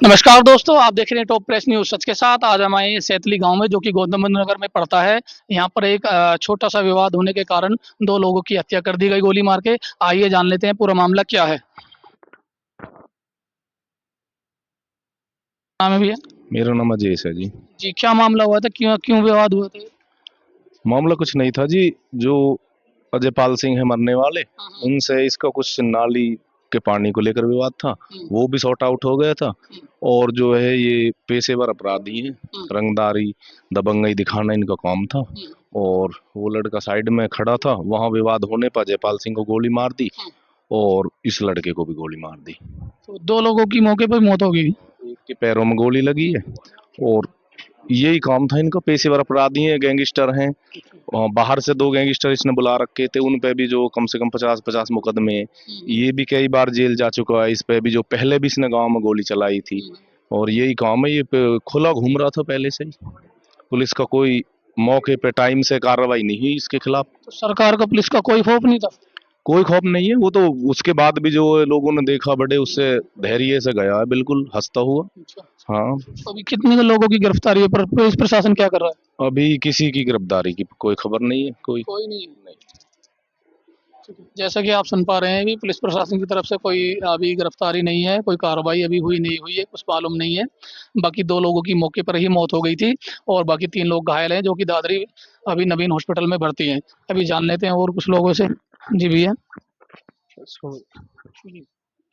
नमस्कार दोस्तों, आप देख रहे हैं टॉप प्रेस न्यूज़ सच के साथ। आज हम आए हैं सैतली गांव में, जो कि गौतम बुद्ध नगर में पड़ता है। यहाँ पर एक छोटा सा विवाद होने के कारण दो लोगों की हत्या कर दी गई गोली मार के। आइए जान लेते हैं पूरा मामला क्या है। नाम है भैया? मेरा नाम अजयश है जी। जी, क्या मामला हुआ था? क्यों क्यों विवाद हुआ था? मामला कुछ नहीं था जी। जो अजयपाल सिंह है मरने वाले, हाँ। उनसे इसका कुछ नाली के पानी को लेकर विवाद था। वो भी सॉर्ट आउट हो गया था। और जो है ये पेशेवर अपराधी हैं, रंगदारी दबंगई दिखाना इनका काम था। और वो लड़का साइड में खड़ा था, वहां विवाद होने पर जयपाल सिंह को गोली मार दी और इस लड़के को भी गोली मार दी। तो दो लोगों की मौके पर मौत हो गई। एक के पैरों में गोली लगी है और यही काम था इनका। पेशेवर अपराधी हैं, गैंगस्टर हैं। बाहर से दो गैंगस्टर इसने बुला रखे थे, उन पे भी जो कम से कम 50-50 मुकदमे हैं। ये भी कई बार जेल जा चुका है। इस पे भी जो पहले भी इसने गांव में गोली चलाई थी। और यही काम है, ये खुला घूम रहा था पहले से ही। पुलिस का कोई मौके पे टाइम से कार्रवाई नहीं हुई इसके खिलाफ। तो सरकार का, पुलिस का कोई खौफ नहीं था? कोई खौफ नहीं है। वो तो उसके बाद भी जो लोगों ने देखा, बड़े उससे धैर्य से गया है, बिल्कुल हंसता हुआ। अच्छा। हाँ। तो अभी कितने लोगों की गिरफ्तारी है, पर पुलिस प्रशासन क्या कर रहा है? अभी किसी की गिरफ्तारी की कोई खबर नहीं है। कोई नहीं है। जैसा कि आप सुन पा रहे हैं, अभी पुलिस प्रशासन की तरफ से कोई अभी गिरफ्तारी नहीं है, कोई कार्रवाई अभी नहीं हुई है, कुछ मालूम नहीं है। बाकी दो लोगों की मौके पर ही मौत हो गई थी और बाकी तीन लोग घायल हैं, जो कि दादरी अभी नवीन हॉस्पिटल में भर्ती हैं। अभी जान लेते हैं और कुछ लोगों से। जी भैया,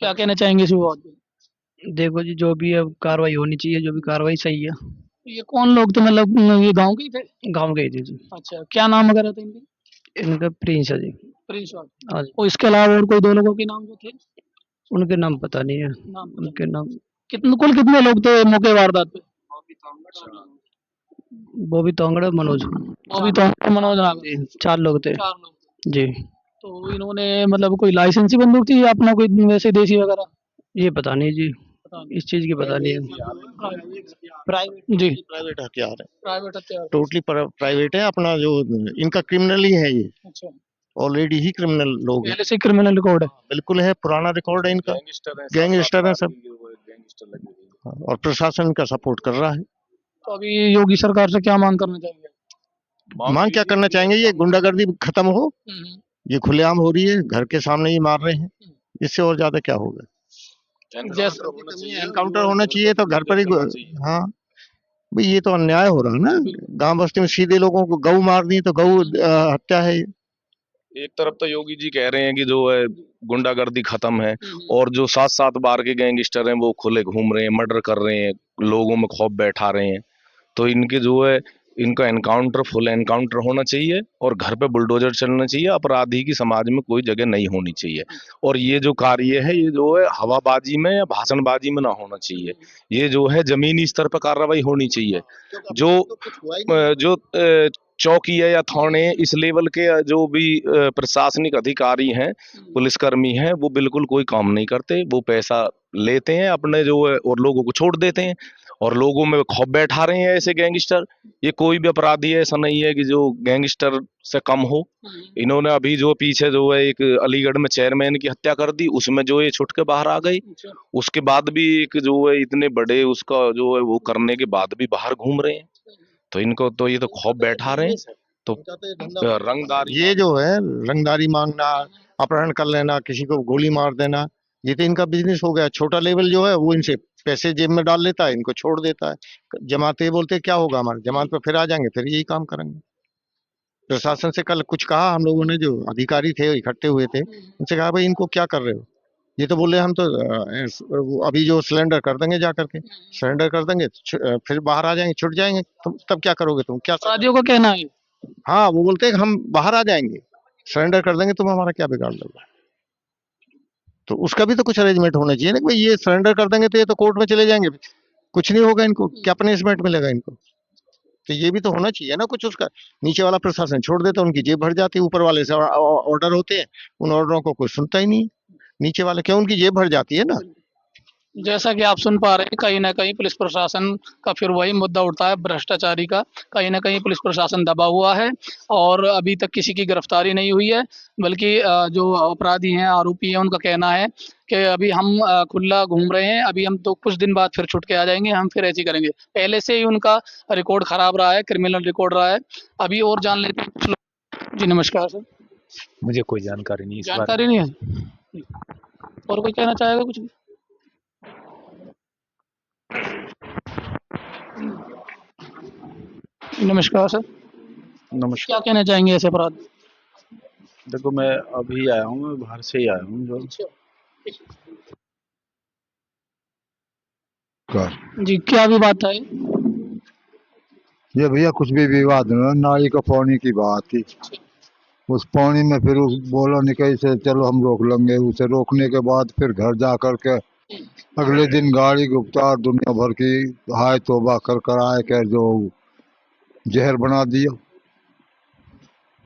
क्या कहना चाहेंगे इस विवाद पे? देखो जी, जो भी है कार्रवाई होनी चाहिए, जो भी कार्रवाई सही है। ये कौन लोग थे, मतलब ये गांव के ही थे? गाँव गई थी जी। अच्छा, क्या नाम वगैरह थे इनके? इनका प्रिंस है जी। प्रिंस वाल। हाँ जी। और इसके अलावा और कोई दो लोगों के नाम जो थे? उनके नाम पता नहीं है। नाम पता उनके नहीं। नाम कुल कितने लोग थे मौके वारदात पे? बॉबी तोंगड़े, मनोज। अभी तो मनोज नाम जी, 4 लोग थे। चार लोग। जी। तो इन्होंने मतलब कोई लाइसेंसी बंदूक थी या अपना कोई वैसे देसी वगैरह? ये पता नहीं जी, पता नहीं। इस चीज़ की पता नहीं है। प्राइवेट जी। प्राइवेट हथियार है। प्राइवेट हथियार। टोटली प्राइवेट है अपना। जो इनका क्रिमिनल ही है ये। अच्छा। ऑलरेडी ही क्रिमिनल लोग हैं। पहले से क्रिमिनल रिकॉर्ड है? बिल्कुल है, पुराना रिकॉर्ड है इनका। गैंगस्टर है सब। हाँ, और प्रशासन इनका सपोर्ट कर रहा है। तो अभी योगी सरकार से क्या मांग करना चाहिए? मांग क्या करना चाहेंगे, ये गुंडागर्दी खत्म हो। हम्म। ये खुलेआम हो रही है, घर के सामने ही मार रहे हैं। इससे और ज्यादा क्या होगा। जैसे एनकाउंटर होना चाहिए तो घर पर ही। हाँ भाई, ये तो अन्याय हो रहा है ना। गांव बस्ती में सीधे लोगों को गऊ मार दी तो गऊ हत्या है ये। एक तरफ तो योगी जी कह रहे हैं कि जो है गुंडागर्दी खत्म है, और जो 7-7 बार के गैंगस्टर हैं वो खुले घूम रहे हैं, मर्डर कर रहे हैं, लोगों में खौफ बैठा रहे हैं। तो इनके जो है, इनका एनकाउंटर, फुल एनकाउंटर होना चाहिए और घर पे बुलडोजर चलना चाहिए। अपराधी की समाज में कोई जगह नहीं होनी चाहिए। और ये जो कार्य है, ये जो है हवाबाजी में या भाषणबाजी में ना होना चाहिए। ये जो है जमीनी स्तर पर कार्रवाई होनी चाहिए। जो चौकी है या थाने, इस लेवल के जो भी प्रशासनिक अधिकारी हैं, पुलिसकर्मी हैं, वो बिल्कुल कोई काम नहीं करते। वो पैसा लेते हैं अपने जो है और लोगों को छोड़ देते हैं, और लोगों में खौफ बैठा रहे हैं ऐसे गैंगस्टर। ये कोई भी अपराधी ऐसा नहीं है कि जो गैंगस्टर से कम हो। इन्होंने अभी जो पीछे जो है एक अलीगढ़ में चेयरमैन की हत्या कर दी, उसमें जो ये छुट के बाहर आ गई। उसके बाद भी एक जो है इतने बड़े उसका जो है वो करने के बाद भी बाहर घूम रहे हैं। तो इनको तो ये तो खौफ बैठा रहे हैं। तो रंगदारी, ये जो है रंगदारी मांगना, अपहरण कर लेना, किसी को गोली मार देना, ये तो इनका बिजनेस हो गया। छोटा लेवल जो है वो इनसे पैसे जेब में डाल लेता है, इनको छोड़ देता है। जमाते बोलते क्या होगा हमारे, जमात पे फिर आ जाएंगे, फिर यही काम करेंगे। प्रशासन से कल कुछ कहा हम लोगों ने, जो अधिकारी थे इकट्ठे हुए थे, उनसे कहा भाई इनको क्या कर रहे हो। ये तो बोले हम तो अभी जो सिलेंडर कर देंगे, जा करके सरेंडर कर देंगे, फिर बाहर आ जाएंगे, छुट जाएंगे। तुम तब क्या करोगे, तुम क्या। अपराधियों का कहना है। हाँ, वो बोलते हैं कि हम बाहर आ जाएंगे, सरेंडर कर देंगे, तुम हमारा क्या बिगाड़ लोगे। तो उसका भी तो कुछ अरेंजमेंट होना चाहिए ना कि भाई ये सरेंडर कर देंगे तो ये तो कोर्ट में चले जाएंगे, कुछ नहीं होगा, इनको क्या पनिशमेंट मिलेगा इनको। तो ये भी तो होना चाहिए ना कुछ उसका। नीचे वाला प्रशासन छोड़ देता है, उनकी जेब भर जाती है। ऊपर वाले से ऑर्डर होते हैं, उन ऑर्डरों को कोई सुनता ही नहीं। नीचे वाले क्या, उनकी जेब भर जाती है ना। जैसा कि आप सुन पा रहे हैं, कहीं न कहीं पुलिस प्रशासन का फिर वही मुद्दा उठता है भ्रष्टाचारी का। कहीं न कहीं पुलिस प्रशासन दबा हुआ है और अभी तक किसी की गिरफ्तारी नहीं हुई है, बल्कि जो अपराधी हैं, आरोपी हैं, उनका कहना है कि अभी हम खुला घूम रहे हैं, अभी हम तो कुछ दिन बाद फिर छूट के आ जाएँगे, हम फिर ऐसे ही करेंगे। पहले से ही उनका रिकॉर्ड खराब रहा है, क्रिमिनल रिकॉर्ड रहा है। अभी और जान लेते हैं कुछ लोग। जी, नमस्कार सर। मुझे कोई जानकारी नहीं इस बारे जानकारी नहीं है? जी। और कोई कहना चाहेगा कुछ? नमस्कार सर। में। नमस्कार। क्या कहना चाहेंगे ऐसे अपराध? देखो मैं अभी आया हूँ, मैं बाहर से ही आया हूँ जो अच्छा। कर जी, क्या विवाद था ये? ये भैया कुछ भी विवाद न, नाली का पानी की बात थी। उस पानी में फिर उस बोला निकल से चलो हम रोक लेंगे। उसे रोकने के बाद फिर घर जा कर के अगले दिन गाड़ी गुप्तार दुनिया भर की हाय तौबा कर कर आए के जो जहर बना दिया।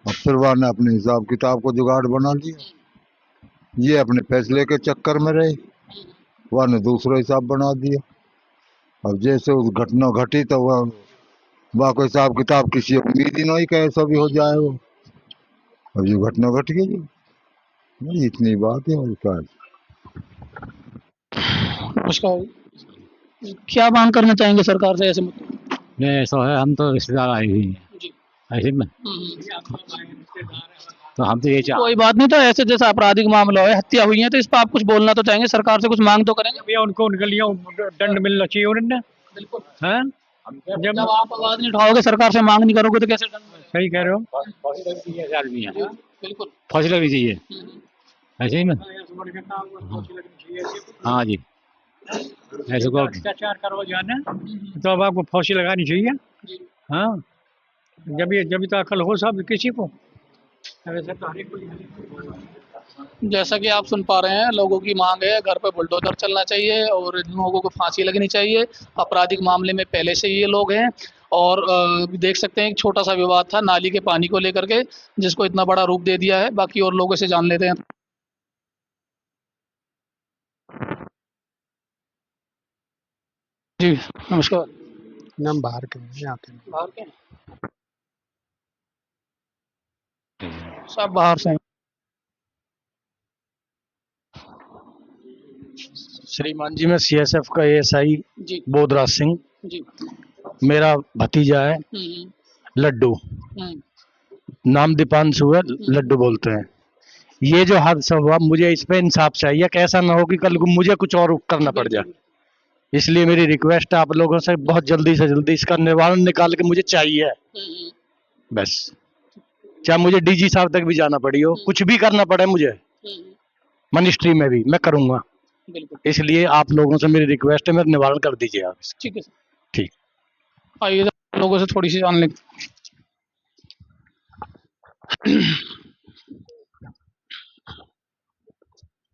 अब फिर वह ने अपने हिसाब किताब को जुगाड़ बना लिया। ये अपने फैसले के चक्कर में रहे, वह ने दूसरा हिसाब बना दिया। अब जैसे उस घटना घटी तो वह कोई हिसाब किताब किसी उम्मीद ही नहीं कि ऐसा भी हो जाए। वो अब ये घटना घट गई, नहीं इतनी बात है और क्या है। नमस्कार। क्या मांग करना चाहेंगे सरकार से ऐसे मुद्दे में? नहीं ऐसा है, हम तो रिश्तेदार आए हुए हैं जी। ऐसे में, तो हम तो ये चाह कोई बात नहीं, तो ऐसे जैसा आपराधिक मामला है, हत्या हुई है, तो इस पर आप कुछ बोलना तो चाहेंगे, सरकार से कुछ मांग तो करेंगे? भैया उनको उनके लिए दंड मिलना चाहिए उन्हें। बिल्कुल। हैं जब आप आवाज नहीं उठाओगे, सरकार से मांग नहीं करोगे, तो कैसे दंड मिलेगा? सही कह रहे हो, फांसी लगनी चाहिए आदमी है, बिल्कुल। फांसी लगनी चाहिए ऐसे ही में। हाँ जी, ऐसे को अत्याचार करो जाना तो अब आपको फांसी लगानी चाहिए। जी। हाँ, जब तो अकल हो सब किसी को। वैसे तो हर एक को जैसा कि आप सुन पा रहे हैं, लोगों की मांग है घर पे बुलडोजर चलना चाहिए और इन लोगों को फांसी लगनी चाहिए। आपराधिक मामले में पहले से ही ये लोग हैं और देख सकते हैं एक छोटा सा विवाद था नाली के पानी को लेकर के, जिसको इतना बड़ा रूप दे दिया है। बाकी और लोगों से जान लेते हैं। जी, नमस्कार। हम बाहर के हैं, यहाँ के नहीं। बाहर के हैं? सब बाहर से हैं। श्रीमान जी, मैं सीएसएफ का एएसआई जी। बोधराज सिंह, जी। मेरा भतीजा है लड्डू, नाम दीपांशु है, लड्डू बोलते हैं। ये जो हादसा हुआ, मुझे इस पे इंसाफ चाहिए कि ऐसा ना हो कि कल को मुझे कुछ और करना पड़ जाए। इसलिए मेरी रिक्वेस्ट है आप लोगों से, बहुत जल्दी से जल्दी इसका निवारण निकाल के मुझे चाहिए बस। चाहे मुझे डीजी साहब तक भी जाना पड़ी हो, कुछ भी करना पड़े मुझे, मिनिस्ट्री में भी मैं करूंगा। बिल्कुल। इसलिए आप लोगों से मेरी रिक्वेस्ट है, मेरा निवारण कर दीजिए आप इसका। ठीक है सर। ठीक। आइए लोगों से थोड़ी सी जान लें।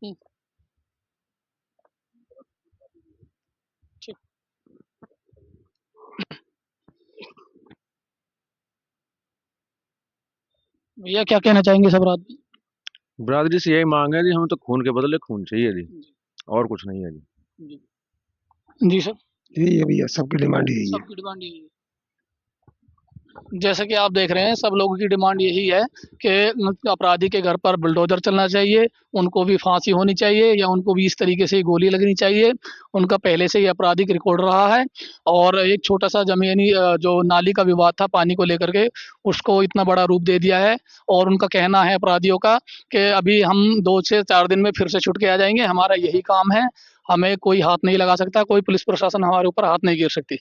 ठीक। भैया क्या कहना चाहेंगे सब रात में? बरादरी से यही मांग है जी, हमें तो खून के बदले खून चाहिए जी, और कुछ नहीं है जी। जी। जी सर। यही है भैया, सबकी डिमांड यही है। सबकी डिमांड यही है। जैसा कि आप देख रहे हैं, सब लोगों की डिमांड यही है कि अपराधी के घर पर बुलडोजर चलना चाहिए, उनको भी फांसी होनी चाहिए या उनको भी इस तरीके से गोली लगनी चाहिए। उनका पहले से ही आपराधिक रिकॉर्ड रहा है और एक छोटा सा ज़मीनी जो नाली का विवाद था पानी को लेकर के, उसको इतना बड़ा रूप दे दिया है। और उनका कहना है अपराधियों का कि अभी हम 2 से 4 दिन में फिर से छूट के आ जाएँगे, हमारा यही काम है, हमें कोई हाथ नहीं लगा सकता, कोई पुलिस प्रशासन हमारे ऊपर हाथ नहीं गिर सकती।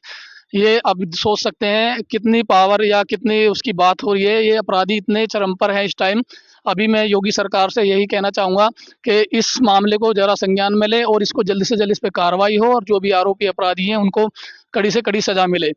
ये अब सोच सकते हैं कितनी पावर या कितनी उसकी बात हो रही है, ये अपराधी इतने चरम पर हैं इस टाइम। अभी मैं योगी सरकार से यही कहना चाहूँगा कि इस मामले को ज़रा संज्ञान में लें और इसको जल्द से जल्द इस पे कार्रवाई हो और जो भी आरोपी अपराधी हैं उनको कड़ी से कड़ी सज़ा मिले।